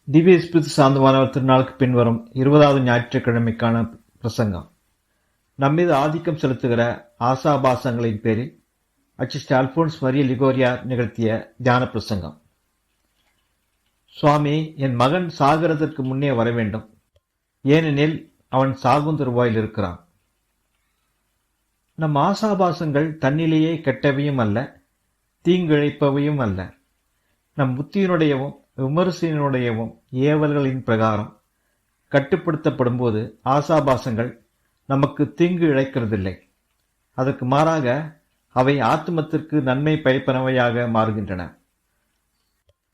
திவ்ய ஸ்பிரித்து சாந்தமானவர் திருநாளுக்கு பின்வரும் 20வது ஞாயிற்றுக்கிழமைக்கான பிரசங்கம். நம்மீது ஆதிக்கம் செலுத்துகிற ஆசாபாசங்களின் பேரில் அச்சிஸ்டர் அல்போன்ஸ் மரிய லிகோரியா நிகழ்த்திய தியான பிரசங்கம். சுவாமி, என் மகன் சாகிறதற்கு முன்னே வர வேண்டும், ஏனெனில் அவன் சாகும் தருவாயில் இருக்கிறான். நம் ஆசாபாசங்கள் தன்னிலேயே கெட்டவையும் அல்ல, தீங்கிழைப்பவையும் அல்ல. நம் புத்தியினுடையவும் விமர்சையினுடையவும் ஏவல்களின் பிரகாரம் கட்டுப்படுத்தப்படும் போது ஆசாபாசங்கள் நமக்கு தீங்கு இழைக்கிறதில்லை. அதற்கு மாறாக அவை ஆத்மத்திற்கு நன்மை பயப்பனவையாக மாறுகின்றன.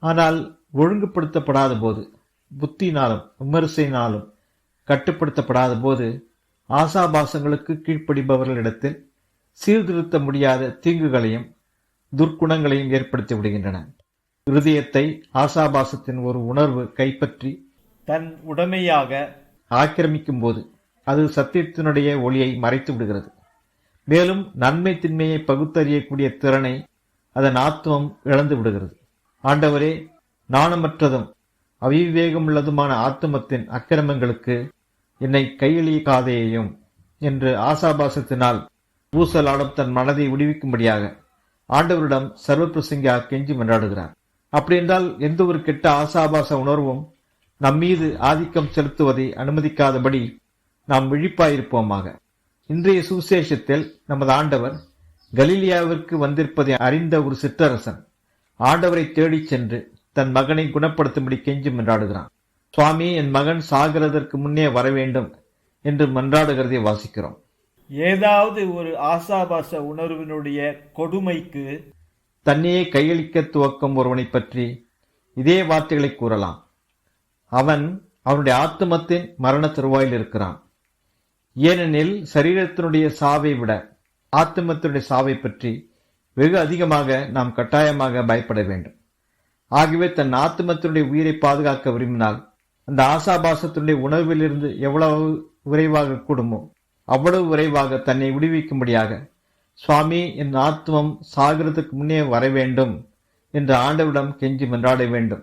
ஆனால் ஒழுங்குபடுத்தப்படாத போது, புத்தியினாலும் விமர்சையினாலும் கட்டுப்படுத்தப்படாத போது ஆசாபாசங்களுக்கு கீழ்ப்படிபவர்களிடத்தில் சீர்திருத்த முடியாத தீங்குகளையும் துர்க்குணங்களையும் ஏற்படுத்தி விடுகின்றன. இருதயத்தை ஆசாபாசத்தின் ஒரு உணர்வு கைப்பற்றி தன் உடைமையாக ஆக்கிரமிக்கும் போது அது சத்தியத்தினுடைய ஒளியை மறைத்து விடுகிறது. மேலும் நன்மை தின்மையை பகுத்தறியக்கூடிய திறனை அதன் ஆத்மம் இழந்து விடுகிறது. ஆண்டவரே, நாணமற்றதும் அவிவேகமுள்ளதுமான ஆத்மத்தின் அக்கிரமங்களுக்கு என்னை கையளிக்காதேயும் என்று ஆசாபாசத்தினால் ஊசலாடும் தன் மனதை விடுவிக்கும்படியாக ஆண்டவரிடம் சர்வபிரசங்கியா கெஞ்சி மன்றாடுகிறார். அப்படியென்றால் எந்த ஒரு கெட்ட ஆசாபாச உணர்வும் நம்மீது ஆதிக்கம் செலுத்துவதை அனுமதிக்காதபடி நாம் விழிப்பாயிருப்போமாக. இன்றைய சுவிசேஷத்தில் நமது ஆண்டவர் கலிலியாவிற்கு வந்திருப்பதை அறிந்த ஒரு சிற்றரசன் ஆண்டவரை தேடிச் சென்று தன் மகனை குணப்படுத்தும்படி கெஞ்சி மன்றாடுகிறான். சுவாமி, என் மகன் சாகிறதற்கு முன்னே வர வேண்டும் என்று மன்றாடுகிறதை வாசிக்கிறோம். ஏதாவது ஒரு ஆசாபாச உணர்வினுடைய கொடுமைக்கு தன்னையே கையளிக்க துவக்கும் ஒருவனை பற்றி இதே வார்த்தைகளை கூறலாம். அவன் அவனுடைய ஆத்மத்தின் மரண தருவாயில் இருக்கிறான். ஏனெனில் சரீரத்தினுடைய சாவை விட ஆத்மத்தினுடைய சாவை பற்றி வெகு அதிகமாக நாம் கட்டாயமாக பயப்பட வேண்டும். ஆகவே தன் ஆத்மத்தினுடைய உயிரை பாதுகாக்க விரும்பினால் அந்த ஆசாபாசத்தினுடைய உணர்விலிருந்து எவ்வளவு விரைவாக கூடுமோ அவ்வளவு விரைவாக தன்னை விடுவிக்கும்படியாக, சுவாமி, என் ஆத்மம் சாகிறதுக்கு முன்னே வர வேண்டும் என்று ஆண்டவரிடம் கெஞ்சி மன்றாட வேண்டும்.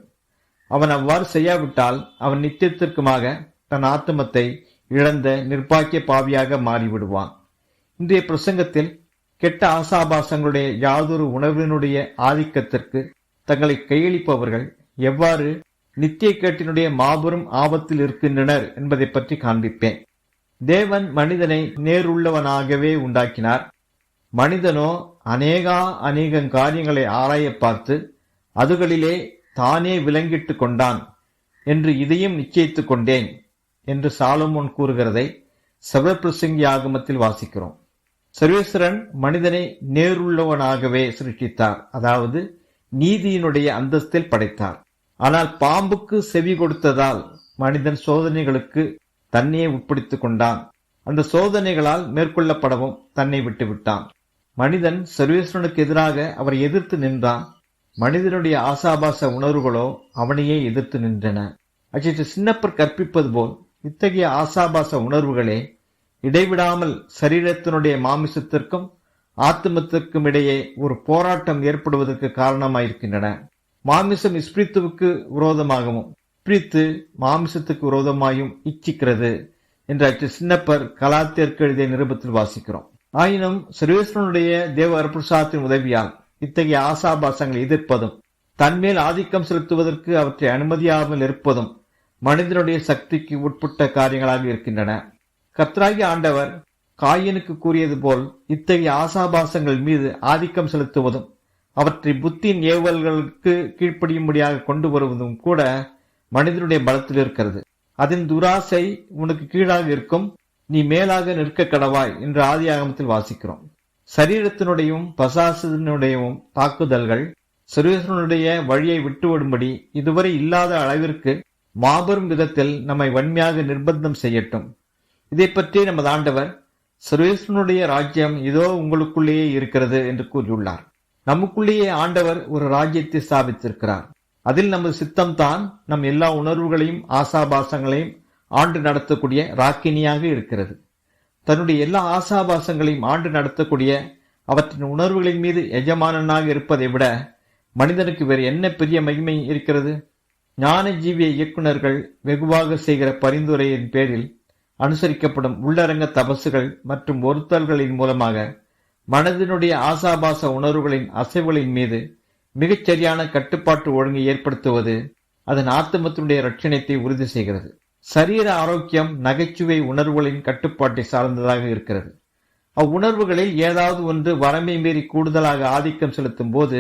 அவன் அவ்வாறு செய்யாவிட்டால் அவன் நித்தியத்திற்குமாக தன் ஆத்மத்தை இழந்த நிர்பாக்கிய பாவியாக மாறிவிடுவான். இன்றைய பிரசங்கத்தில் கெட்ட ஆசாபாசங்களுடைய யாதொரு உணர்வினுடைய ஆதிக்கத்திற்கு தங்களை கையளிப்பவர்கள் எவ்வாறு நித்திய கேட்டினுடைய மாபெரும் ஆபத்தில் இருக்கின்றனர் என்பதை பற்றி காண்பிப்பேன். தேவன் மனிதனை நேருள்ளவனாகவே உண்டாக்கினார். மனிதனோ அநேக காரியங்களை ஆராய பார்த்து அதுகளிலே தானே விளங்கிட்டு கொண்டான் என்று இதையும் நிச்சயித்துக் கொண்டேன் என்று சாலமோன் கூறுகிறதை சர்வபிரசங்கி ஆகமத்தில் வாசிக்கிறோம். சர்வேஸ்வரன் மனிதனை நேருள்ளவனாகவே சிருஷ்டித்தார், அதாவது நீதியினுடைய அந்தஸ்தில் படைத்தார். ஆனால் பாம்புக்கு செவி கொடுத்ததால் மனிதன் சோதனைகளுக்கு தன்னையே உட்படுத்திக் கொண்டான். அந்த சோதனைகளால் மேற்கொள்ளப்படவும் தன்னை விட்டுவிட்டான். மனிதன் சர்வேஸ்வரனுக்கு எதிராக அவரை எதிர்த்து நின்றான். மனிதனுடைய ஆசாபாச உணர்வுகளோ அவனையே எதிர்த்து நின்றன. அச்சிட்டு சின்னப்பர் கற்பிப்பது போல் இத்தகைய ஆசாபாச உணர்வுகளே இடைவிடாமல் சரீரத்தினுடைய மாமிசத்திற்கும் ஆத்மத்திற்கும் இடையே ஒரு போராட்டம் ஏற்படுவதற்கு காரணமாயிருக்கின்றன. மாமிசம் இஸ்பிரித்துவுக்கு விரோதமாகவும் இஸ்பிரித்து மாமிசத்துக்கு விரோதமாயும் இச்சிக்கிறது என்று சின்னப்பர் கலாத்தியருக்கு எழுதிய நிருபத்தில் வாசிக்கிறோம். ஆயினும் சர்வேஸ்வரனுடைய தேவ வரப்பிரசாதத்தின் உதவியால் இத்தகைய ஆசாபாசங்களை எதிர்ப்பதும் தன்மேல் ஆதிக்கம் செலுத்துவதற்கு அவற்றை அனுமதியாமல் இருப்பதும் மனிதனுடைய சக்திக்கு உட்பட்ட காரியங்களாக இருக்கின்றன. கர்த்தராகிய ஆண்டவர் காயினுக்கு கூறியது போல் இத்தகைய ஆசாபாசங்கள் மீது ஆதிக்கம் செலுத்துவதும் அவற்றை புத்தியின் ஏவல்களுக்கு கீழ்ப்படியும்படியாக கொண்டு வருவதும் கூட மனிதனுடைய பலத்தில் இருக்கிறது. அதன் துராசை உனக்கு கீழாக இருக்கும், நீ மேலாக நிற்க கடவாய் என்று ஆதியாகமத்தில் வாசிக்கிறோம். சரீரத்தினுடையும் பசாசத்தினுடையவும் தாக்குதல்கள் சர்வேஸ்வரனுடைய வழியை விட்டுவிடும்படி இதுவரை இல்லாத அளவிற்கு மாபெரும் விதத்தில் நம்மை வன்மையாக நிர்பந்தம் செய்யட்டும். இதை பற்றி நமது ஆண்டவர் சர்வேஸ்வரனுடைய ராஜ்யம் இதோ உங்களுக்குள்ளேயே இருக்கிறது என்று கூறியுள்ளார். நமக்குள்ளேயே ஆண்டவர் ஒரு ராஜ்யத்தை ஸ்தாபித்திருக்கிறார். அதில் நமது சித்தம்தான் நம் எல்லா உணர்வுகளையும் ஆசாபாசங்களையும் ஆண்டு நடத்தக்கூடிய ராக்கினியாக இருக்கிறது. தன்னுடைய எல்லா ஆசாபாசங்களையும் ஆண்டு நடத்தக்கூடிய அவற்றின் உணர்வுகளின் மீது எஜமானனாக இருப்பதை விட மனிதனுக்கு வேறு என்ன பெரிய மகிமை இருக்கிறது? ஞானஜீவிய இயக்குநர்கள் வெகுவாக செய்கிற பரிந்துரையின் பேரில் அனுசரிக்கப்படும் உள்ளரங்க தபசுகள் மற்றும் ஒருத்தல்களின் மூலமாக மனதினுடைய ஆசாபாச உணர்வுகளின் அசைவுகளின் மீது மிகச்சரியான கட்டுப்பாட்டு ஒழுங்கை ஏற்படுத்துவது அதன் ஆத்மத்தினுடைய ரட்சணத்தை உறுதி செய்கிறது. சரீர ஆரோக்கியம் நகைச்சுவை உணர்வுகளின் கட்டுப்பாட்டை சார்ந்ததாக இருக்கிறது. அவ்வுணர்வுகளில் ஏதாவது ஒன்று வரம்பை மீறி கூடுதலாக ஆதிக்கம் செலுத்தும் போது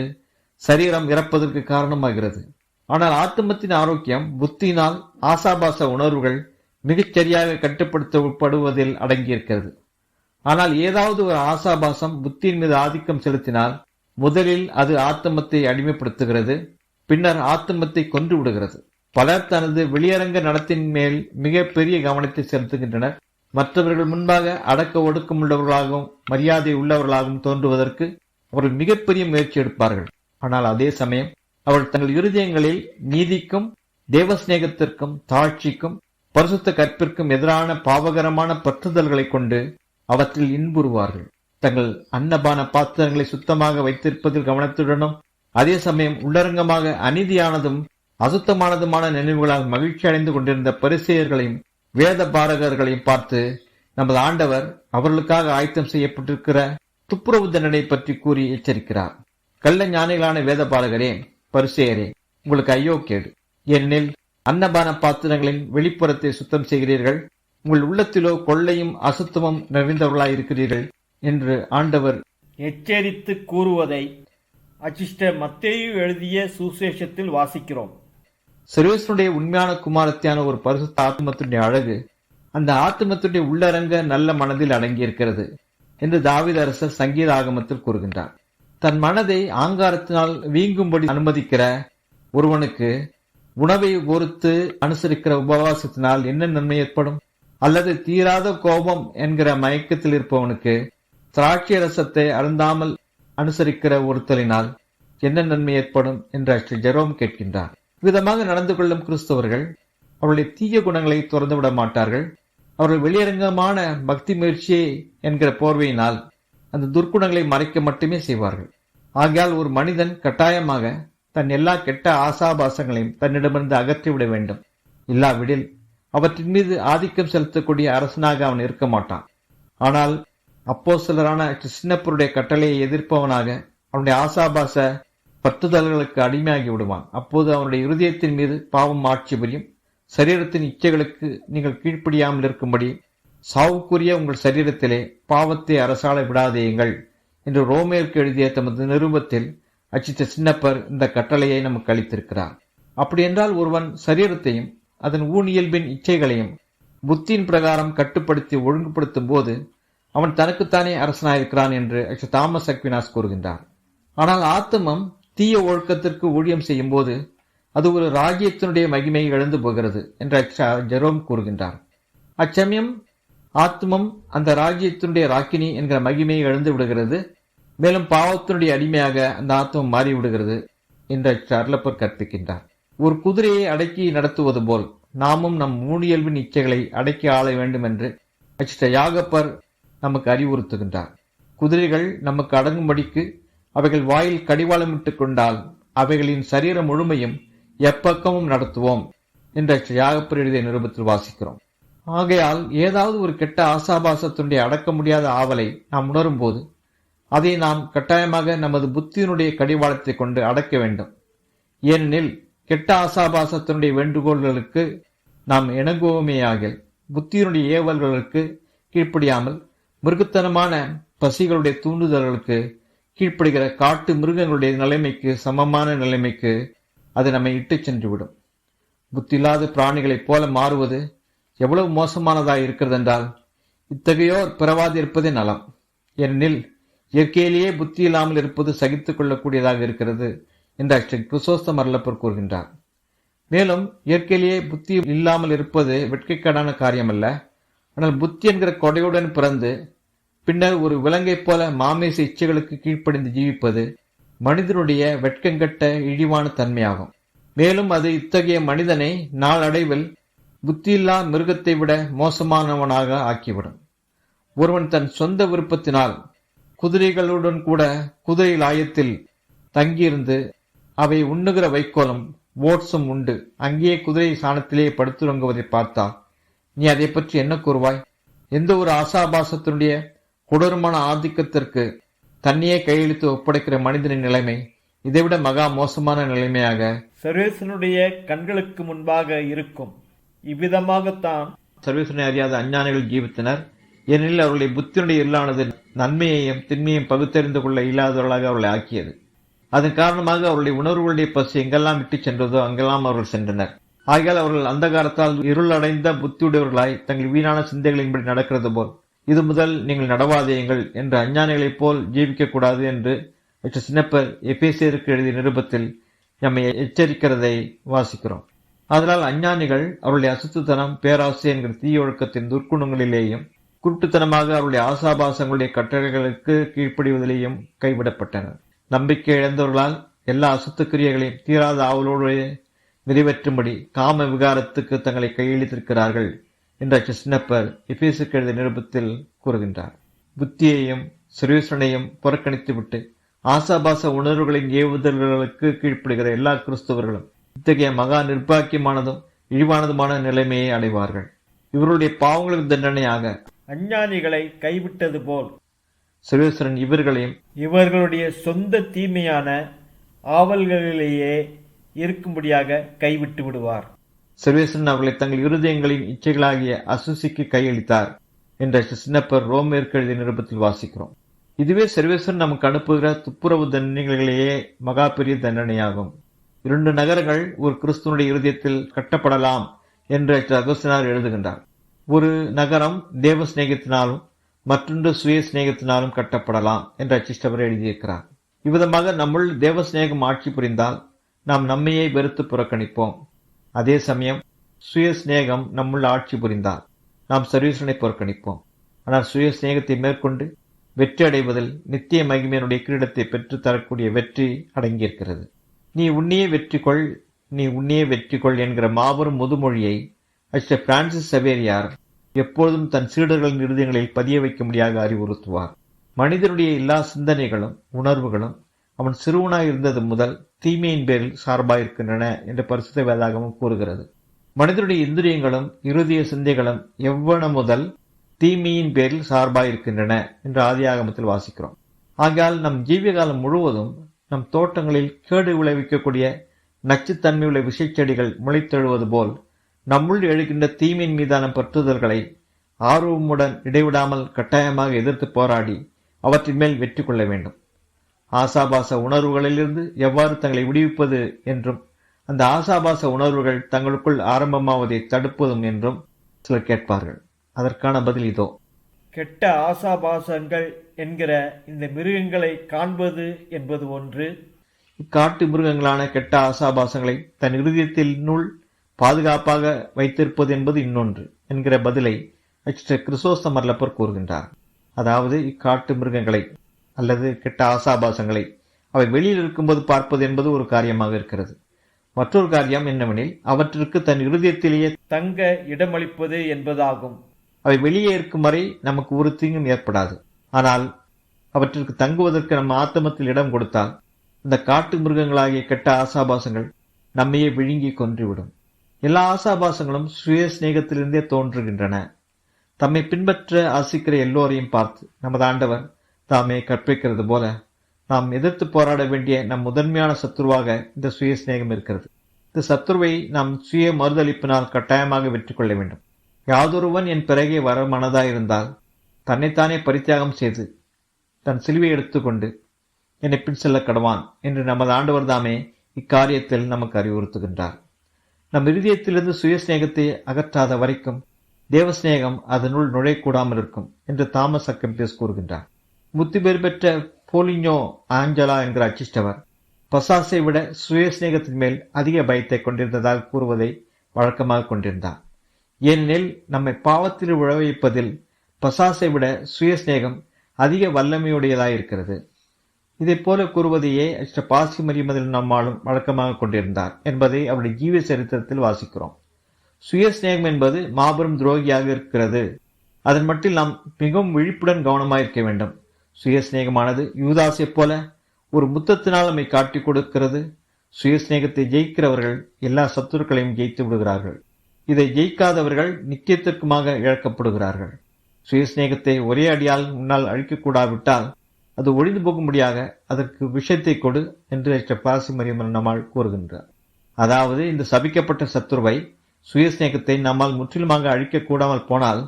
சரீரம் இறப்பதற்கு காரணமாகிறது. ஆனால் ஆத்மத்தின் ஆரோக்கியம் புத்தியினால் ஆசாபாச உணர்வுகள் மிகச்சரியாக கட்டுப்படுத்தப்படுவதில் அடங்கியிருக்கிறது. ஆனால் ஏதாவது ஒரு ஆசாபாசம் புத்தியின் மீது ஆதிக்கம் செலுத்தினால் முதலில் அது ஆத்மத்தை அடிமைப்படுத்துகிறது, பின்னர் ஆத்மத்தை கொன்று விடுகிறது. பலர் தனது வெளியரங்க நடத்தின் மேல் மிக பெரிய கவனத்தை செலுத்துகின்றனர். மற்றவர்கள் முன்பாக அடக்க ஒடுக்கம் உள்ளவர்களாகவும் மரியாதை உள்ளவர்களாகவும் தோன்றுவதற்கு அவர்கள் மிகப்பெரிய முயற்சி எடுப்பார்கள். ஆனால் அதே சமயம் அவர்கள் தங்கள் இருதயங்களில் நீதிக்கும் தேவஸ்நேகத்திற்கும் தாழ்ச்சிக்கும் பரிசுத்த கற்பிற்கும் எதிரான பாவகரமான பற்றுதல்களை கொண்டு அவற்றில் இன்புறுவார்கள். தங்கள் அன்னபான பாத்திரங்களை சுத்தமாக வைத்திருப்பதில் கவனத்துடனும் அதே சமயம் உள்ளரங்கமாக அநீதியானதும் அசுத்தமானதுமான நினைவுகளால் மகிழ்ச்சி அடைந்து கொண்டிருந்த பரிசேயர்களையும் வேத பாரகர்களையும் பார்த்து நமது ஆண்டவர் அவர்களுக்காக ஆயத்தம் செய்யப்பட்டிருக்கிற துப்புரவு தண்டனை பற்றி கூறி எச்சரிக்கிறார். கள்ள ஞானிகளான வேத பாரகரே, பரிசேயரே, உங்களுக்கு ஐயோ கேடு! ஏனெனில் அன்னபான பாத்திரங்களின் வெளிப்புறத்தை சுத்தம் செய்கிறீர்கள், உங்கள் உள்ளத்திலோ கொள்ளையும் அசுத்தமும் நிறைந்தவர்களாயிருக்கிறீர்கள் என்று ஆண்டவர் எச்சரித்து கூறுவதை அச்சிஷ்ட மத்தேயு எழுதிய சுசேஷத்தில் வாசிக்கிறோம். சர்வேஸ்வருடைய உண்மையான குமாரத்தியான ஒரு பரிசுத்த ஆத்மத்துடைய அழகு அந்த ஆத்மத்துடைய உள்ளரங்க நல்ல மனதில் அடங்கியிருக்கிறது என்று தாவீது அரசர் சங்கீத ஆகமத்தில் கூறுகின்றார். தன் மனதை ஆங்காரத்தினால் வீங்கும்படி அனுமதிக்கிற ஒருவனுக்கு உணவை பொறுத்து அனுசரிக்கிற உபவாசத்தினால் என்ன நன்மை ஏற்படும்? அல்லது தீராத கோபம் என்கிற மயக்கத்தில் இருப்பவனுக்கு திராட்சை ரசத்தை அருந்தாமல் அனுசரிக்கிற ஒருத்தலினால் என்ன நன்மை ஏற்படும் என்று ஜெரோம் கேட்கின்றார். விதமாக நடந்து கொள்ளும் கிறிஸ்தவர்கள் அவருடைய தீய குணங்களை திறந்து விட மாட்டார்கள். அவர்கள் வெளியரங்கமான பக்தி முயற்சியை என்கிற போர்வையினால் அந்த துர்க்குணங்களை மறைக்க மட்டுமே செய்வார்கள். ஆகையால் ஒரு மனிதன் கட்டாயமாக தன் எல்லா கெட்ட ஆசாபாசங்களையும் தன்னிடமிருந்து அகற்றிவிட வேண்டும். இல்லாவிடில் அவற்றின் மீது ஆதிக்கம் செலுத்தக்கூடிய அரசனாக அவன் இருக்க மாட்டான். ஆனால் அப்போஸ்தலரான சின்னப்பருடைய கட்டளையை எதிர்ப்பவனாக அவனுடைய ஆசாபாச பற்றுதல்களுக்கு அடிமையாகி விடுவான். அப்போது அவனுடைய இருதயத்தின் மீது பாவம் ஆட்சி புரியும். சரீரத்தின் இச்சைகளுக்கு நீங்கள் கீழ்ப்படியாமல் இருக்கும்படி சாவுக்குரிய உங்கள் சரீரத்திலே பாவத்தை அரசாள விடாதேயுங்கள் என்று ரோமேற்கு எழுதிய தமது நிருபத்தில் அச்சிட்ட சின்னப்பர் இந்த கட்டளையை நமக்கு அளித்திருக்கிறார். அப்படியென்றால் ஒருவன் சரீரத்தையும் அதன் ஊனியல்பின் இச்சைகளையும் புத்தியின் பிரகாரம் கட்டுப்படுத்தி ஒழுங்குபடுத்தும் போது அவன் தனக்குத்தானே அரசனாயிருக்கிறான் என்று தாமஸ் அக்வினாஸ் கூறுகின்றார். ஆனால் ஆத்மம் தீய ஒழுக்கத்திற்கு ஊழியம் செய்யும் போது அது ஒரு ராஜ்யத்தினுடைய மகிமையை இழந்து போகிறது என்று ஜெரோம் கூறுகின்றார். அச்சமயம் ஆத்மம் அந்த ராஜ்யத்தினுடைய ராக்கினி என்கிற மகிமையை இழந்து விடுகிறது. மேலும் பாவத்தினுடைய அடிமையாக அந்த ஆத்மம் மாறிவிடுகிறது என்று அர்லப்பர் கற்பிக்கின்றார். ஒரு குதிரையை அடக்கி நடத்துவது போல் நாமும் நம் ஊனியல்பின் இச்சைகளை அடக்கி ஆள வேண்டும் என்று யாகப்பர் நமக்கு அறிவுறுத்துகின்றார். குதிரைகள் நமக்கு அடங்கும்படிக்கு அவைகள் வாயில் கடிவாளமிட்டுக் கொண்டால் அவைகளின் சரீரம் முழுமையும் எப்பக்கமும் நடத்துவோம் என்று யாகப்பர் எழுதிய நிருபத்தில் வாசிக்கிறோம். ஆகையால் ஏதாவது ஒரு கெட்ட ஆசாபாசத்தினுடைய அடக்க முடியாத ஆவலை நாம் உணரும் போது அதை நாம் கட்டாயமாக நமது புத்தியினுடைய கடிவாளத்தை கொண்டு அடக்க வேண்டும். ஏனெனில் கெட்ட ஆசாபாசத்தினுடைய வேண்டுகோள்களுக்கு நாம் இணங்குவோமேயாகில் புத்தியினுடைய ஏவல்களுக்கு கீழ்ப்படியாமல் மிருகத்தனமான பசிகளுடைய தூண்டுதல்களுக்கு கீழ்ப்படுகிற காட்டு மிருகங்களுடைய நிலைமைக்கு சமமான நிலைமைக்கு அது நம்மை இட்டு சென்றுவிடும். புத்தியில்லாத பிராணிகளைப் போல மாறுவது எவ்வளவு மோசமானதாக இருக்கிறது என்றால் இத்தகையோர் பிறவாது இருப்பதே நலம். ஏனெனில் இயற்கையிலேயே புத்தி இல்லாமல் இருப்பது சகித்துக் கொள்ளக்கூடியதாக இருக்கிறது என்று கிறிஸ்தோஸ்தம் அருளப்பர் கூறுகின்றார். மேலும் இயற்கையிலேயே புத்தி இல்லாமல் இருப்பது வெட்கைக்காடான காரியமல்ல. ஆனால் புத்தி என்கிற கொடையுடன் பிறந்து பின்னர் ஒரு விலங்கைப் போல மாமிச இச்சைகளுக்கு கீழ்ப்படிந்து ஜீவிப்பது மனிதனுடைய வெட்கங்கட்ட இழிவான தன்மையாகும். மேலும் அது இத்தகைய மனிதனை நாளடைவில் புத்தியில்லா மிருகத்தை விட மோசமானவனாக ஆக்கிவிடும். ஒருவன் தன் சொந்த விருப்பத்தினால் குதிரைகளுடன் கூட குதிரை லாயத்தில் தங்கியிருந்து அவை உண்ணுகிற வைக்கோலும் ஓட்ஸும் உண்டு. அங்கேயே குதிரை சாணத்திலேயே படுத்துறங்குவதை பார்த்தால் நீ அதை பற்றி என்ன கூறுவாய்? எந்த ஒரு ஆசாபாசத்தினுடைய கொடூரமான ஆதிக்கத்திற்கு தன்னையே கையெழுத்து ஒப்படைக்கிற மனிதனின் நிலைமை இதைவிட மகா மோசமான நிலைமையாக சர்வேசனுடைய கண்களுக்கு முன்பாக இருக்கும். இவ்விதமாகத்தான் சர்வேசனை அறியாத அஞ்ஞானிகள் ஜீவித்தனர். ஏனெனில் அவர்களுடைய புத்தியுடைய இருளானது நன்மையையும் திண்மையும் பகுத்தறிந்து கொள்ள இல்லாதவர்களாக அவர்களை ஆக்கியது. அதன் காரணமாக அவருடைய உணர்வுகளுடைய பசு எங்கெல்லாம் விட்டு சென்றதோ அங்கெல்லாம் அவர்கள் சென்றனர். ஆகையால் அவர்கள் அந்தகாரத்தால் இருளடைந்த புத்தியுடையவர்களாய் தங்கள் வீணான சிந்தைகளின்படி நடக்கிறது போல் இது முதல் நீங்கள் நடவாதேயுங்கள் என்று அஞ்ஞானிகளைப் போல் ஜீவிக்கக்கூடாது என்று சின்னப்பர் எபேசியருக்கு எழுதிய நிருபத்தில் நம்மை எச்சரிக்கிறதை வாசிக்கிறோம். அதனால் அஞ்ஞானிகள் அவருடைய அசுத்தத்தனம், பேராசை என்கிற தீய ஒழுக்கத்தின் துர்க்குணங்களிலேயும் குருட்டுத்தனமாக அவருடைய ஆசாபாசங்களுடைய கட்டளைகளுக்கு கீழ்ப்படிவதிலேயும் கைவிடப்பட்டனர். நம்பிக்கை இழந்தவர்களால் எல்லா அசுத்த கிரியைகளையும் தீராத ஆவலோடு நிறைவேற்றும்படி காம விகாரத்துக்கு தங்களை கையெழுத்திருக்கிறார்கள் என்று சின்னப்பர் எபேசுக்கு எழுதிய நிருபத்தில் கூறுகின்றார். புத்தியையும் சர்வேசனையும் புறக்கணித்துவிட்டு ஆசாபாச உணர்வுகளின் ஏவுதல்களுக்கு கீழ்ப்படுகிற எல்லா கிறிஸ்தவர்களும் இத்தகைய மகா நிர்பாக்கியமானதும் இழிவானதுமான நிலைமையை அடைவார்கள். இவருடைய பாவங்களுக்கு தண்டனையாக அஞ்ஞானிகளை கைவிட்டது போல் சர்வேஸ்வரன் இவர்களையும் இவர்களுடைய சொந்த தீமையான ஆவல்களிலேயே இருக்கும்படியாக கைவிட்டு விடுவார். சர்வேஸ்வரன் அவர்களை தங்கள் இருதயங்களின் இச்சைகளாகிய அசுசிக்கு கையளித்தார் என்ற சின்னப்பர் ரோமேற்கு எழுதிய நிருபத்தில் வாசிக்கிறோம். இதுவே சர்வேஸ்வரன் நமக்கு அனுப்புகிற துப்புரவு தண்டனைகளிலேயே மகா பெரிய தண்டனையாகும். 2 நகரங்கள் ஒரு கிறிஸ்துவனுடைய இருதயத்தில் கட்டப்படலாம் என்று அகஸ்தினார் எழுதுகின்றார். ஒரு நகரம் தேவ சிநேகத்தினாலும் மற்றொன்று சுய சிநேகத்தினாலும் கட்டப்படலாம் என்று அச்சிஷ்டவர் எழுதியிருக்கிறார். இவ்விதமாக நம்முள் தேவ சிநேகம் ஆட்சி புரிந்தால் நாம் நம்மையே வெறுத்து புறக்கணிப்போம். அதே சமயம் சுய சிநேகம் நம்முள் ஆட்சி புரிந்தால் நாம் சர்வேஸ்வரனை புறக்கணிப்போம். ஆனால் சுய சிநேகத்தை மேற்கொண்டு வெற்றி அடைவதில் நித்திய மகிமையினுடைய கிரீடத்தை பெற்று தரக்கூடிய வெற்றி அடங்கியிருக்கிறது. நீ உன்னையே வெற்றிக்கொள், நீ உன்னையே வெற்றிக்கொள் என்கிற மாபெரும் முதுமொழியை அச்சிஸ்டர் பிரான்சிஸ் சவேரியார் எப்பொழுதும் தன் சீடர்களின் இருதயங்களில் பதிய வைக்கும்படியாக அறிவுறுத்துவார். மனிதனுடைய எல்லா சிந்தனைகளும் உணர்வுகளும் அவன் சிறுவனாய் இருந்தது முதல் தீமையின் பேரில் சார்பாயிருக்கின்றன என்று பரிசுத்த வேதாகமும் கூறுகிறது. மனிதனுடைய இந்திரியங்களும் இருதய சிந்தைகளும் எவ்வளவு முதல் தீமையின் பேரில் சார்பாயிருக்கின்றன என்று ஆதியாகமத்தில் வாசிக்கிறோம். ஆகையால் நம் ஜீவிய காலம் முழுவதும் நம் தோட்டங்களில் கேடு விளைவிக்கக்கூடிய நச்சுத்தன்மையுள்ள விஷச்செடிகள் முளைத்தெழுவது போல் நம்முள் எழுகின்ற தீமையின் மீதான பற்றுதல்களை ஆர்வமுடன் இடைவிடாமல் கட்டாயமாக எதிர்த்து போராடி அவற்றின் மேல் வெற்றி கொள்ள வேண்டும். ஆசாபாச உணர்வுகளிலிருந்து எவ்வாறு தங்களை விடுவிப்பது என்றும் அந்த ஆசாபாச உணர்வுகள் தங்களுக்குள் ஆரம்பமாவதை தடுப்பதும் என்றும் சிலர் கேட்பார்கள். அதற்கான பதில் இதோ. கெட்ட ஆசாபாசங்கள் என்கிற இந்த மிருகங்களை காண்பது என்பது ஒன்று. இக்காட்டு மிருகங்களான கெட்ட ஆசாபாசங்களை தன் இருதயத்தினுள் பாதுகாப்பாக வைத்திருப்பது என்பது இன்னொன்று என்கிற பதிலை அச்சிஸ்டர் கிறிசோஸ்தமர் கூறுகின்றார். அதாவது இக்காட்டு மிருகங்களை அல்லது கெட்ட ஆசாபாசங்களை அவை வெளியில் இருக்கும்போது பார்ப்பது என்பது ஒரு காரியமாக இருக்கிறது. மற்றொரு காரியம் என்னவெனில் அவற்றிற்கு தன் இருதயத்திலேயே தங்க இடமளிப்பது என்பதாகும். அவை வெளியே இருக்கும் வரை நமக்கு ஒரு தீங்கும் ஏற்படாது. ஆனால் அவற்றிற்கு தங்குவதற்கு நம்ம ஆத்தமத்தில் இடம் கொடுத்தால் இந்த காட்டு மிருகங்களாகிய கெட்ட ஆசாபாசங்கள் நம்மையே விழுங்கி கொன்றுவிடும். எல்லா ஆசாபாசங்களும் சுய சிநேகத்திலிருந்தே தோன்றுகின்றன. தம்மை பின்பற்ற ஆசிக்கிற எல்லோரையும் பார்த்து நமது ஆண்டவர் தாமே கற்பிக்கிறது போல நாம் எதிர்த்து போராட வேண்டிய நம் முதன்மையான சத்துருவாக இந்த சுய சிநேகம் இருக்கிறது. இந்த சத்துருவை நாம் சுய மறுதளிப்பினால் கட்டாயமாக வெற்றி கொள்ள வேண்டும். யாதொருவன் என் பிறகே வர மனதாயிருந்தால் தன்னைத்தானே பரித்தியாகம் செய்து தன் சிலுவை எடுத்துக்கொண்டு என்னை பின் செல்ல கடவான் என்று நமது ஆண்டவர் தாமே இக்காரியத்தில் நமக்கு அறிவுறுத்துகின்றார். நம் இருதயத்திலிருந்து சுய சிநேகத்தை அகற்றாத வரைக்கும் தேவஸ்நேகம் அதனுள் நுழைக்கூடாமல் இருக்கும் என்று தாமஸ் அக்கம்பியஸ் கூறுகின்றார். முத்திபேர் பெற்ற போலிஞோ ஆஞ்சலா என்கிற அச்சிஷ்டவர் பசாசை விட சுய சிநேகத்தின் மேல் அதிக பயத்தை கொண்டிருந்ததாக கூறுவதை வழக்கமாக கொண்டிருந்தார். ஏனெனில் நம்மை பாவத்தில் விளைவிப்பதில் பசாசை விட சுய சிநேகம் அதிக வல்லமையுடையதாயிருக்கிறது. இதை போல கூறுவதையே பாசி மரியமதில் நம்மாலும் வழக்கமாக கொண்டிருந்தார் என்பதை அவருடைய ஜீவ சரித்திரத்தில் வாசிக்கிறோம். சுய சிநேகம் என்பது மாபெரும் துரோகியாக இருக்கிறது. அதன் மட்டில் நாம் மிகவும் விழிப்புடன் கவனமாயிருக்க வேண்டும். சுய சிநேகமானது யூதாசை போல ஒரு முத்தத்தினால் நம்மை காட்டிக் கொடுக்கிறது. சுயசிநேகத்தை ஜெயிக்கிறவர்கள் எல்லா சத்துருக்களையும் ஜெயித்து விடுகிறார்கள். இதை ஜெயிக்காதவர்கள் நித்தியத்திற்குமாக இழக்கப்படுகிறார்கள். சுயசிநேகத்தை ஒரே அடியால் முன்னால் அழிக்கக்கூடாவிட்டால் அது ஒழிந்து போகும்படியாக அதற்கு விஷயத்தை கொடு என்று பாசி மரியம் நம்மால் கூறுகின்றார். அதாவது இந்த சபிக்கப்பட்ட சத்துருவை சுயசிநேகத்தை நம்மால் முற்றிலுமாக அழிக்கக்கூடாமல் போனால்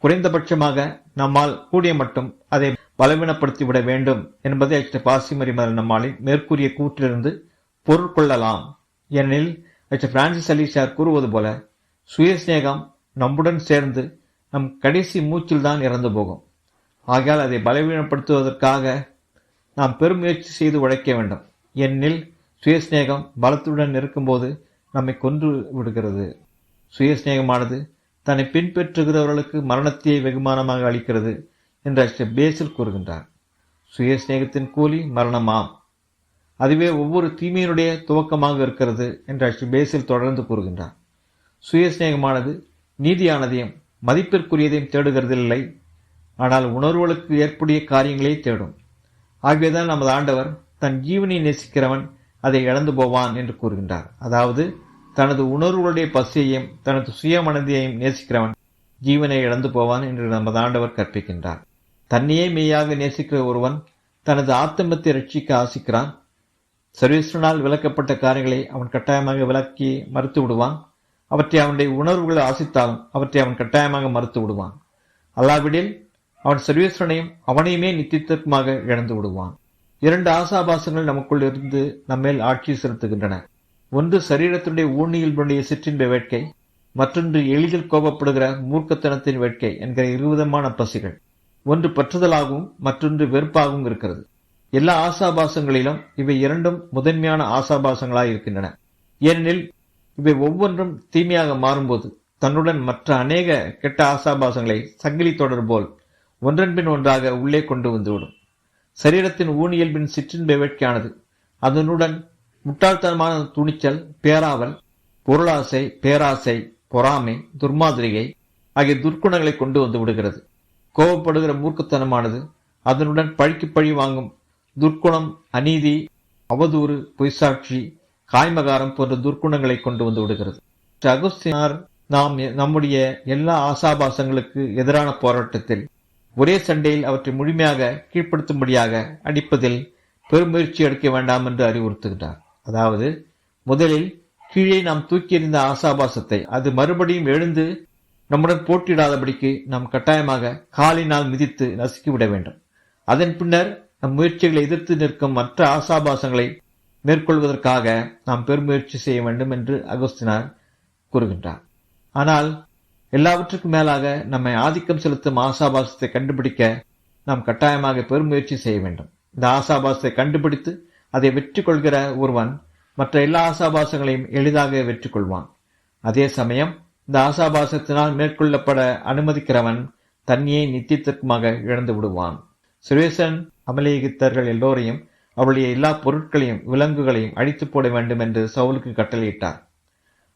குறைந்தபட்சமாக நம்மால் கூடிய மட்டும் அதை பலவீனப்படுத்திவிட வேண்டும் என்பதை பாசி மரியம் நம்மாலின் மேற்கூறிய கூற்றிலிருந்து பொருள் கொள்ளலாம். ஏனெனில் பிரான்சிஸ் அலிசார் கூறுவது போல சுயசிநேகம் நம்முடன் சேர்ந்து நம் கடைசி மூச்சில்தான் இறந்து போகும். ஆகையால் அதை பலவீனப்படுத்துவதற்காக நாம் பெருமுயற்சி செய்து உழைக்க வேண்டும். ஏனெனில் சுயசிநேகம் பலத்துடன் இருக்கும்போது நம்மை கொன்று விடுகிறது. சுயசிநேகமானது தன்னை பின்பற்றுகிறவர்களுக்கு மரணத்தையே வெகுமானமாக அளிக்கிறது என்று பேசில் கூறுகின்றார். சுயசிநேகத்தின் கூலி மரணமாம், அதுவே ஒவ்வொரு தீமையினுடைய துவக்கமாக இருக்கிறது என்று பேசில் தொடர்ந்து கூறுகின்றார். சுயசிநேகமானது நீதியானதையும் மதிப்பிற்குரியதையும் தேடுகிறதில்லை, ஆனால் உணர்வுகளுக்கு ஏற்புடைய காரியங்களே தேடும். ஆகவேதான் நமது ஆண்டவர் தன் ஜீவனை நேசிக்கிறவன் அதை இழந்து போவான் என்று கூறுகின்றார். அதாவது தனது உணர்வுகளுடைய பசியையும் தனது சுய மனதையும் நேசிக்கிறவன் ஜீவனை இழந்து போவான் என்று நமது ஆண்டவர் கற்பிக்கின்றார். தன்னையே மெய்யாக நேசிக்கிற ஒருவன் தனது ஆத்மத்தை ரட்சிக்க ஆசிக்கிறான். சர்வேஸ்வரனால் விளக்கப்பட்ட காரியங்களை அவன் கட்டாயமாக விளக்கி மறுத்து விடுவான். அவற்றை அவனுடைய உணர்வுகளை ஆசித்தாலும் அவற்றை அவன் கட்டாயமாக மறுத்து விடுவான். அல்லாவிடில் அவன் சர்வேஸ்வரனையும் அவனையுமே நித்தியத்திற்குமாக இழந்து விடுவான். இரண்டு ஆசாபாசங்கள் நமக்குள் இருந்து நம்மேல் ஆட்சி செலுத்துகின்றன. ஒன்று சரீரத்தினுடைய ஊனியல்புடைய சிற்றின்ப வேட்கை, மற்றொன்று எளிதில் கோபப்படுகிற மூர்க்கத்தனத்தின் வேட்கை என்கிற இருவிதமான பசிகள். ஒன்று பற்றுதலாகவும் மற்றொன்று வெறுப்பாகவும் இருக்கிறது. எல்லா ஆசாபாசங்களிலும் இவை இரண்டும் முதன்மையான ஆசாபாசங்களாய் இருக்கின்றன. ஏனெனில் இவை ஒவ்வொன்றும் தீமையாக மாறும்போது தன்னுடன் மற்ற அநேக கெட்ட ஆசாபாசங்களை சங்கிலி தொடர் போல் ஒன்றன்பின் ஒன்றாக உள்ளே கொண்டு வந்துவிடும். சரீரத்தின் ஊனியல்பின் சிற்றின்ப வேட்கையானது அதனுடன் முட்டாள்தனமான துணிச்சல், பேராவல், பொருளாசை, பேராசை, பொறாமை, துர்மாதிரிகை ஆகிய துர்க்குணங்களை கொண்டு வந்து விடுகிறது. கோபப்படுகிற மூர்க்கத்தனமானது அதனுடன் பழிக்கு பழி வாங்கும் துர்க்குணம், அநீதி, அவதூறு, பொய்சாட்சி, காய்மகாரம் போன்ற துர்க்குணங்களை கொண்டு வந்து விடுகிறது. அகுஸ்தினார் நாம் நம்முடைய எல்லா ஆசாபாசங்களுக்கு எதிரான போராட்டத்தில் ஒரே சண்டையில் அவற்றை முழுமையாக கீழ்ப்படுத்தும்படியாக அடிப்பதில் பெருமுயற்சி எடுக்க வேண்டாம் என்று அறிவுறுத்துகிறார். அதாவது முதலில் கீழே நாம் தூக்கி எறிந்த ஆசாபாசத்தை அது மறுபடியும் எழுந்து நம்முடன் போட்டியிடாதபடிக்கு நாம் கட்டாயமாக காலினால் மிதித்து நசுக்கிவிட வேண்டும். அதன் பின்னர் நம் முயற்சிகளை எதிர்த்து நிற்கும் மற்ற ஆசாபாசங்களை மேற்கொள்வதற்காக நாம் பெருமுயற்சி செய்ய வேண்டும் என்று அகஸ்தினார் கூறுகின்றார். ஆனால் எல்லாவற்றுக்கும் மேலாக நம்மை ஆதிக்கம் செலுத்தும் ஆசாபாசத்தை கண்டுபிடிக்க நாம் கட்டாயமாக பெருமுயற்சி செய்ய வேண்டும். இந்த ஆசாபாசத்தை கண்டுபிடித்து அதை வெற்றி கொள்கிற ஒருவன் மற்ற எல்லா ஆசாபாசங்களையும் எளிதாக வெற்றி கொள்வான். அதே சமயம் இந்த ஆசாபாசத்தினால் மேற்கொள்ளப்பட அனுமதிக்கிறவன் தன்னையே நித்தியத்திற்குமாக இழந்து விடுவான். சுரேசன் அமலேகித்தர்கள் எல்லோரையும் அவளுடைய எல்லா பொருட்களையும் விலங்குகளையும் அழித்து போட வேண்டும் என்று சவுலுக்கு கட்டளையிட்டார்.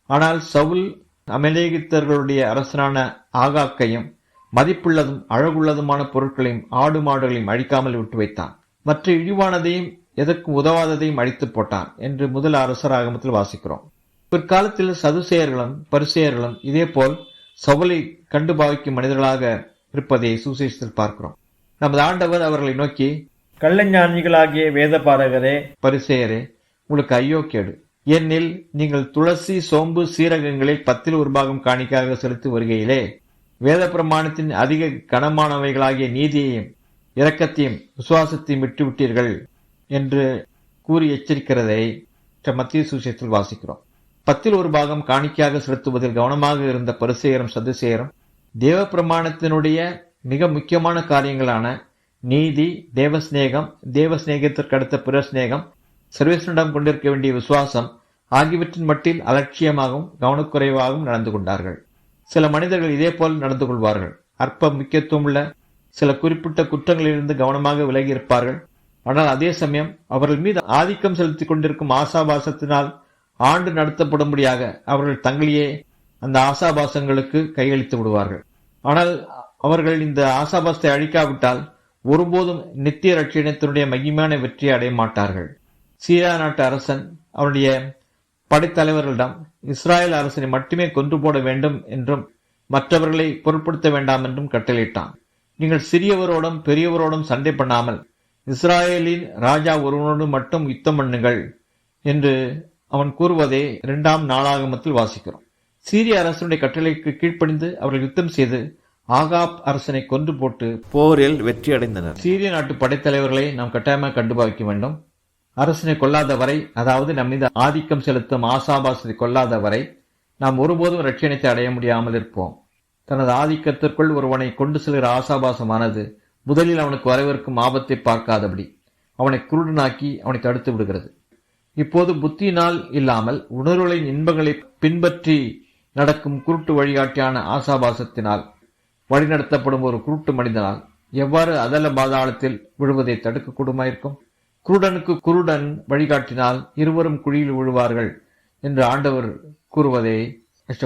ஆனால் சவுல் அமலேகித்தர்களுடைய அரசனான ஆகாக்கையும் மதிப்புள்ளதும் அழகுள்ளதுமான பொருட்களையும் ஆடு மாடுகளையும் அழிக்காமல் விட்டு வைத்தான். மற்ற இழிவானதையும் எதற்கும் உதவாததையும் அழித்து போட்டான் என்று முதல் அரசராகமத்தில் வாசிக்கிறோம். பிற்காலத்தில் சதுசேயர்களும் பரிசேயர்களும் இதே போல் சவுலை கண்டு பாவிக்கும் மனிதர்களாக இருப்பதை சுசேஷத்தில் பார்க்கிறோம். நமது ஆண்டவர் அவர்களை நோக்கி, கள்ளஞானிகளாகிய வேத பாரகரே, பரிசேயரே, உங்களுக்கு ஐயோ கேடு. ஏனெனில் நீங்கள் துளசி, சோம்பு, சீரகங்களில் 10 ஒரு பாகம் காணிக்கையாக செலுத்தி வருகையிலே வேத பிரமாணத்தின் அதிக கனமானவைகளாகிய நீதியையும் இரக்கத்தையும் விசுவாசத்தையும் விட்டுவிட்டீர்கள் என்று கூறி எச்சரிக்கிறதை மத்திய சுவிசேஷத்தில் வாசிக்கிறோம். 10 ஒரு பாகம் காணிக்கையாக செலுத்துவதில் கவனமாக இருந்த பரிசேயரும் சதுசேயரும் தேவ பிரமாணத்தினுடைய மிக முக்கியமான காரியங்களான நீதி, தேவஸ்நேகம், தேவஸ்நேகத்திற்கு அடுத்த பிற ஸ்நேகம், சர்வேசனிடம் கொண்டிருக்க வேண்டிய விசுவாசம் ஆகியவற்றின் மட்டில் அலட்சியமாகவும் கவனக்குறைவாகவும் நடந்து கொண்டார்கள். சில மனிதர்கள் இதே போல் நடந்து கொள்வார்கள். அற்ப முக்கியத்துவம் உள்ள சில குறிப்பிட்ட குற்றங்களிலிருந்து கவனமாக விலகி இருப்பார்கள். ஆனால் அதே சமயம் அவர்கள் மீது ஆதிக்கம் செலுத்திக் கொண்டிருக்கும் ஆசாபாசத்தினால் ஆண்டு நடத்தப்படும்படியாக அவர்கள் தங்களையே அந்த ஆசாபாசங்களுக்கு கையளித்து விடுவார்கள். ஆனால் அவர்கள் இந்த ஆசாபாசத்தை அழிக்காவிட்டால் ஒருபோதும் நித்திய ரட்சணத்தினுடைய மகிமையான வெற்றியை அடைய மாட்டார்கள். சீரியா நாட்டு அரசன் அவனுடைய படைத்தலைவர்களிடம் இஸ்ராயேல் அரசனை மட்டுமே கொன்று போட வேண்டும் என்றும் மற்றவர்களை பொருட்படுத்த வேண்டாம் என்றும் கட்டளையிட்டான். நீங்கள் சிறியவரோடும் பெரியவரோடும் சண்டை பண்ணாமல் இஸ்ராயேலின் ராஜா ஒருவனோடு மட்டும் யுத்தம் பண்ணுங்கள் என்று அவன் கூறுவதை 2ஆம் நாளாகமத்தில் வாசிக்கிறோம். சீரிய அரசனுடைய கட்டளைக்கு கீழ்ப்படிந்து அவர்கள் யுத்தம் செய்து ஆகாப் அரசனை கொன்று போட்டு போரில் வெற்றி அடைந்தனர். சீரிய நாட்டு படைத்தலைவர்களை நாம் கட்டாயமாக கண்டுபாவிக்க வேண்டும். அரசனை கொல்லாத வரை, அதாவது நம் மீது ஆதிக்கம் செலுத்தும் ஆசாபாசத்தை கொல்லாத வரை நாம் ஒருபோதும் இரட்சணியத்தை அடைய முடியாமல் இருப்போம். தனது ஆதிக்கத்திற்குள் ஒருவனை கொண்டு செல்கிற ஆசாபாசமானது முதலில் அவனுக்கு வரவிருக்கும் ஆபத்தை பார்க்காதபடி அவனை குருடனாக்கி அவனை தடுத்து விடுகிறது. இப்போது புத்தியினால் இல்லாமல் உணர்வுகளின் இன்பங்களை பின்பற்றி நடக்கும் குருட்டு வழிகாட்டியான ஆசாபாசத்தினால் வழிநடத்தப்படும் ஒரு குருட்டு மனிதனால் எவ்வாறு அதல பாதாளத்தில் விழுவதை தடுக்கக்கூடுமாயிருக்கும்? குருடனுக்கு குருடன் வழிகாட்டினால் இருவரும் குழியில் விழுவார்கள் என்று ஆண்டவர் கூறுவதை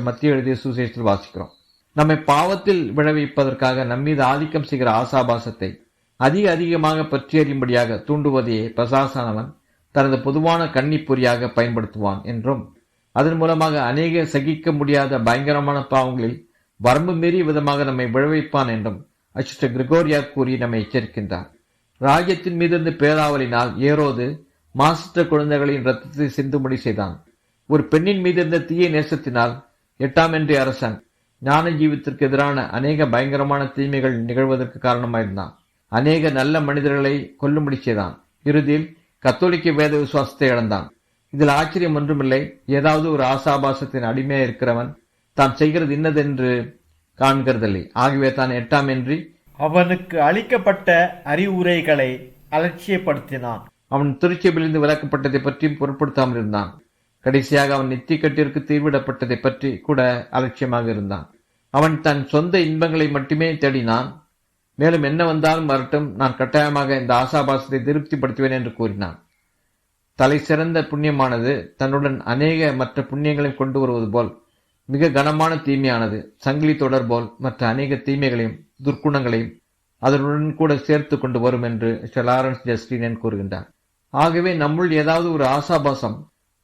மத்திய எழுதிய சுசேஷத்தில் வாசிக்கிறோம். நம்மை பாவத்தில் விளைவிப்பதற்காக நம்மீது ஆதிக்கம் செய்கிற ஆசாபாசத்தை அதிகமாக பற்றி அறியும்படியாக தூண்டுவதையே பசாசானவன் தனது பொதுவான கன்னிப்பொறியாக பயன்படுத்துவான் என்றும், அதன் மூலமாக அநேக சகிக்க முடியாத பயங்கரமான பாவங்களில் வரம்பு மீறிய விதமாக நம்மை விளைவிப்பான் என்றும் அசிஸ்டர் கிரிகோரியார் கூறி நம்மை எச்சரிக்கின்றார். ராஜ்யத்தின் மீதிருந்து பேராவலினால் ஏரோது மாசற்ற குழந்தைகளின் இரத்தத்தை சிந்தும்படி செய்தான். ஒரு பெண்ணின் மீதிருந்த தீய நேசத்தினால் 8ஆம் என்ற அரசன் ஞான ஜீவத்திற்கு எதிரான அநேக பயங்கரமான தீமைகள் நிகழ்வதற்கு காரணமாயிருந்தான். அநேக நல்ல மனிதர்களை கொல்லும்படி செய்தான். இறுதியில் கத்தோலிக்க வேத விசுவாசத்தை இழந்தான். இதில் ஆச்சரியம் ஒன்றுமில்லை. ஏதாவது ஒரு ஆசாபாசத்தின் அடிமையா இருக்கிறவன் தான் செய்கிறது இன்னதென்று காண்கிறதில்லை. ஆகவே தான் 8ஆம் என்று அவனுக்கு அளிக்கப்பட்ட அறிவுரைகளை அலட்சியப்படுத்தினான். அவன் திருச்சபையிலிருந்து விலக்கப்பட்டதை பற்றியும் பொருட்படுத்தாமல் இருந்தான். கடைசியாக அவன் நித்திக்கட்டிற்கு தீர்விடப்பட்டதை பற்றி கூட அலட்சியமாக இருந்தான். அவன் தன் சொந்த இன்பங்களை மட்டுமே தேடினான். மேலும் என்ன வந்தாலும் வரட்டும், நான் கட்டாயமாக இந்த ஆசாபாசத்தை திருப்திப்படுத்துவேன் என்று கூறினான். தலை சிறந்த புண்ணியமானது தன்னுடன் அநேக மற்ற புண்ணியங்களையும் கொண்டு வருவது போல் மிக கனமான தீமையானது சங்கிலி தொடர் போல் மற்ற அநேக தீமைகளையும் துர்க்குணங்களையும் அதனுடன் கூட சேர்த்து கொண்டு வரும் என்று லாரன்ஸ் ஜஸ்டின் கூறுகின்றார். ஆகவே நம்முள் ஏதாவது ஒரு ஆசாபாசம்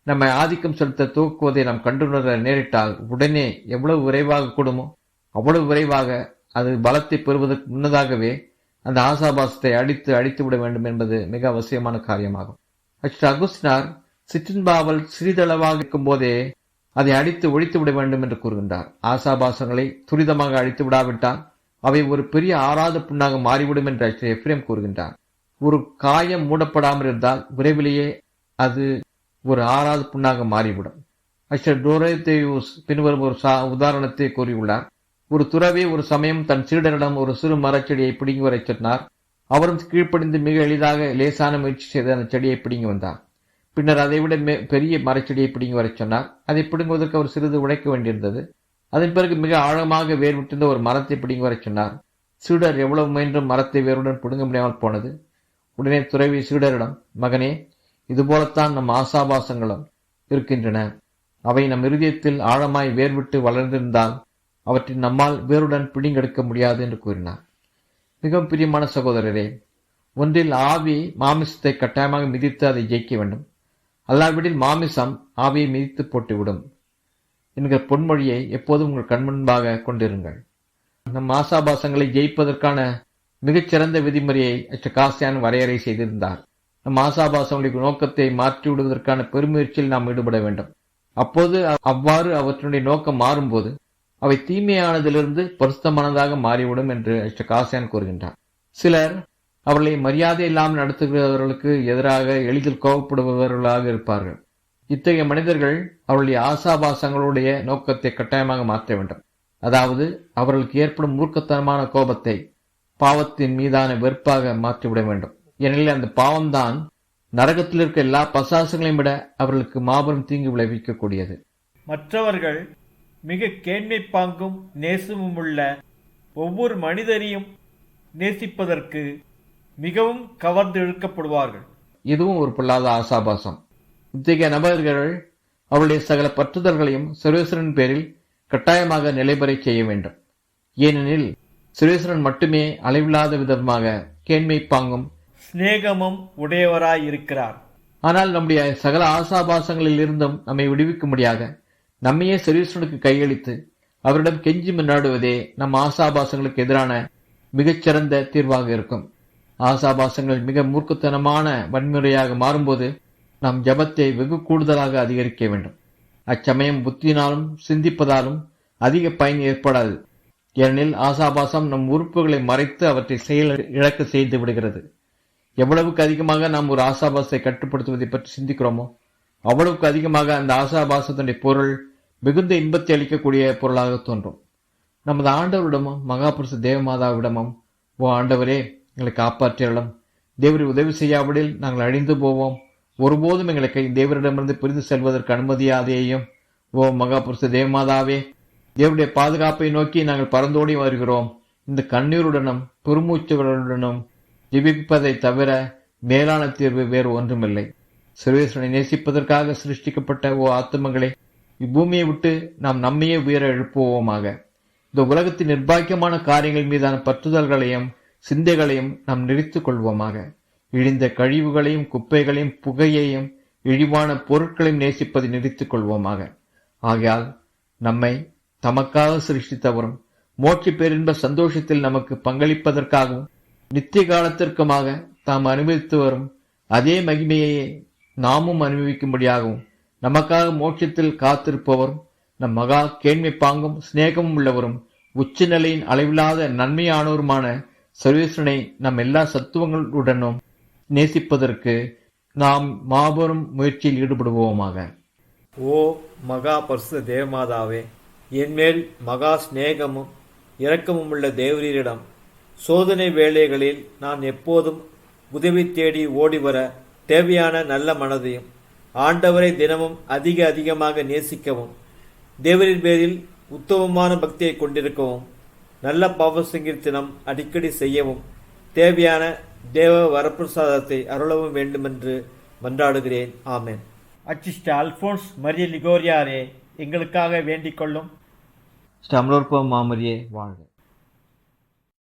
நம்மை ஆதிக்கம் செலுத்த துவக்குவதை நாம் கண்டுணர நேரிட்டால் உடனே எவ்வளவு விரைவாக கூடுமோ அவ்வளவு விரைவாக அது பலத்தை பெறுவதற்கு முன்னதாகவே அந்த ஆசாபாசத்தை அழித்து விட வேண்டும் என்பது மிக அவசியமான காரியமாகும். அகுஸ்தினார் சிற்றின்பாவல் சிறிதளவாக இருக்கும் போதே அதை அடித்து ஒழித்து விட வேண்டும் என்று கூறுகின்றார். ஆசாபாசங்களை துரிதமாக அழித்து விடாவிட்டால் அவை ஒரு பெரிய ஆறாத புண்ணாக மாறிவிடும் என்று எப்ரேம் கூறுகின்றார். ஒரு காயம் மூடப்படாமல் இருந்தால் விரைவிலேயே அது ஒரு ஆறாத புண்ணாக மாறிவிடும். டோரேத்தேயூஸ் பின்வரும் ஒரு உதாரணத்தை கூறியுள்ளார். ஒரு துறவி ஒரு சமயம் தன் சீடரிடம் ஒரு சிறு மரச்செடியை பிடுங்கி வர சொன்னார். அவரும் கீழ்ப்படிந்து மிக எளிதாக லேசான முயற்சி செய்து அந்த செடியை பிடுங்கி வந்தார். பின்னர் அதைவிட பெரிய மரச்செடியை பிடுங்கி வர சொன்னார். அதை பிடுங்குவதற்கு அவர் சிறிது உழைக்க வேண்டியிருந்தது. அதன் பிறகு மிக ஆழமாக வேர் விட்டிருந்த ஒரு மரத்தை பிடுங்கி வர சொன்னார். சீடர் எவ்வளவு முயன்றும் மரத்தை வேருடன் பிடுங்க முடியாமல் போனது. உடனே துறவி சீடரிடம், மகனே, இதுபோலத்தான் நம் ஆசாபாசங்களும் இருக்கின்றன. அவை நம் இருதயத்தில் ஆழமாய் வேர்விட்டு வளர்ந்திருந்தால் அவற்றை நம்மால் வேருடன் பிடிங்கெடுக்க முடியாது என்று கூறினார். மிகவும் பிரியமான சகோதரரே, ஒன்றில் ஆவி மாமிசத்தை கட்டாயமாக மிதித்து அதை ஜெயிக்க வேண்டும். அல்லாவிடில் மாமிசம் ஆவியை மிதித்து போட்டுவிடும் என்கிற பொன்மொழியை எப்போதும் உங்கள் கண்முன்பாக கொண்டிருங்கள். நம் ஆசாபாசங்களை ஜெயிப்பதற்கான மிகச்சிறந்த விதிமுறையை காசியான் வரையறை செய்திருந்தார். நம் ஆசாபாசங்களுடைய நோக்கத்தை மாற்றி விடுவதற்கான பெருமுயற்சியில் நாம் ஈடுபட வேண்டும். அப்போது அவ்வாறு அவற்றுடைய நோக்கம் மாறும்போது அவை தீமையானதிலிருந்து பரிசுத்தமானதாக மாறிவிடும் என்று காசியான் கூறுகின்றார். சிலர் அவர்களை மரியாதை இல்லாமல் நடத்துகிறவர்களுக்கு எதிராக எளிதில் கோபப்படுபவர்களாக இருப்பார்கள். இத்தகைய மனிதர்கள் அவருடைய ஆசாபாசங்களுடைய நோக்கத்தை கட்டாயமாக மாற்ற வேண்டும். அதாவது அவர்களுக்கு ஏற்படும் மூர்க்கத்தனமான கோபத்தை பாவத்தின் மீதான வெறுப்பாக மாற்றிவிட வேண்டும். ஏனெனில் அந்த பாவம்தான் நரகத்தில் இருக்க எல்லா பசாசங்களையும் விட அவர்களுக்கு மாபெரும் தீங்கு விளைவிக்கக்கூடியது. மற்றவர்கள் மிக கேண்மை பாங்கும் நேசமும் உள்ள ஒவ்வொரு மனிதரையும் நேசிப்பதற்கு மிகவும் கவர்ந்து இழுக்கப்படுவார்கள். இதுவும் ஒரு பொல்லாத ஆசாபாசம். இத்தகைய நபர்கள் அவருடைய சகல பற்றுதல்களையும் சர்வேஸ்வரன் பேரில் கட்டாயமாக நிலைபெற செய்ய வேண்டும். ஏனெனில் சர்வேஸ்வரன் மட்டுமே அளவில்லாத விதமாக கேண்மை பாங்கும் சிநேகமும் உடையவராய் இருக்கிறார். ஆனால் நம்முடைய சகல ஆசாபாசங்களில் இருந்தும் நம்மை விடுவிக்கும்படியாக நம்மையே சர்வேஸ்வரனுக்கு கையளித்து அவரிடம் கெஞ்சி மன்றாடுவதே நம் ஆசாபாசங்களுக்கு எதிரான மிகச்சிறந்த தீர்வாக இருக்கும். ஆசாபாசங்கள் மிக மூர்க்கத்தனமான வன்முறையாக மாறும்போது நாம் ஜபத்தை வெகு கூடுதலாக அதிகரிக்க வேண்டும். அச்சமயம் புத்தியினாலும் சிந்திப்பதாலும் அதிக பயன் ஏற்படாது. ஏனெனில் ஆசாபாசம் நம் உறுப்புகளை மறைத்து அவற்றை செயல் இழக்க செய்து விடுகிறது. எவ்வளவுக்கு அதிகமாக நாம் ஒரு ஆசாபாசத்தை கட்டுப்படுத்துவதை பற்றி சிந்திக்கிறோமோ அவ்வளவுக்கு அதிகமாக அந்த ஆசாபாசத்தினுடைய பொருள் மிகுந்த இன்பத்தை அளிக்கக்கூடிய பொருளாக தோன்றும். நமது ஆண்டவரிடமும் மகாபுருஷ தேவமாதாவிடமும், ஓ ஆண்டவரே, எங்களை காப்பாற்றியலும், தேவரை உதவி செய்யாவிடில் நாங்கள் அழிந்து போவோம், ஒருபோதும் எங்களை தேவரிடமிருந்து பிரிந்து செல்வதற்கு அனுமதியாதேயும், ஓ மகாபுருஷ தேவமாதாவே, தேவருடைய பாதுகாப்பை நோக்கி நாங்கள் பறந்தோடி வருகிறோம். இந்த கண்ணீருடனும் பெருமூச்சுகளுடனும் ஜெபிப்பதை தவிர மேலான தீர்வு வேறு ஒன்றுமில்லை. சர்வேஸ்வரனை நேசிப்பதற்காக சிருஷ்டிக்கப்பட்ட ஓ ஆத்துமங்களே, இப்பூமியை விட்டு நாம் நம்மையே உயர எழுப்புவோமாக. இந்த உலகத்தின் நிர்பாக்கியமான காரியங்கள் மீதான பற்றுதல்களையும் சிந்தைகளையும் நாம் நிறுத்திக் கொள்வோமாக. இழிந்த கழிவுகளையும் குப்பைகளையும் புகையையும் இழிவான பொருட்களையும் நேசிப்பதை நிறுத்திக் கொள்வோமாக. ஆகையால் நம்மை தமக்காக சிருஷ்டித்தவரும் மோட்சி பேரின்ப சந்தோஷத்தில் நமக்கு பங்களிப்பதற்காகவும் நித்திய காலத்திற்குமாக தாம் அனுபவித்து வரும் அதே மகிமையை நாமும் அனுபவிக்கும்படியாகவும் நமக்காக மோட்சத்தில் காத்திருப்பவரும் நம் மகா கேண்மை பாங்கும் சிநேகமும் உள்ளவரும் உச்ச நிலையின் அளவில்லாத நன்மையானவருமான சர்வேஸ்வரனை நம் எல்லா சத்துவங்களுடனும் நேசிப்பதற்கு நாம் மாபெரும் முயற்சியில் ஈடுபடுவோமாக. ஓ மகா பரிசுத்த தேவமாதாவே, என்மேல் மகா சிநேகமும் இரக்கமும் உள்ள தேவரீரிடம் சோதனை வேளைகளில் நான் எப்போதும் உதவி தேடி ஓடிவர தேவையான நல்ல மனதையும், ஆண்டவரை தினமும் அதிகமாக நேசிக்கவும், தேவரின் பேரில் உத்தமமான பக்தியை கொண்டிருக்கவும், நல்ல பாவ சங்கீர்த்தனம் அடிக்கடி செய்யவும் தேவையான தேவ வரப்பிரசாதத்தை அருளவும் வேண்டுமென்று மன்றாடுகிறேன். ஆமென். அச்சிஸ்ட அல்போன்ஸ் மரிய லிகோரியாரே, எங்களுக்காக வேண்டிக் கொள்ளும். அமலோற்ப மாமரியே வாழ்க.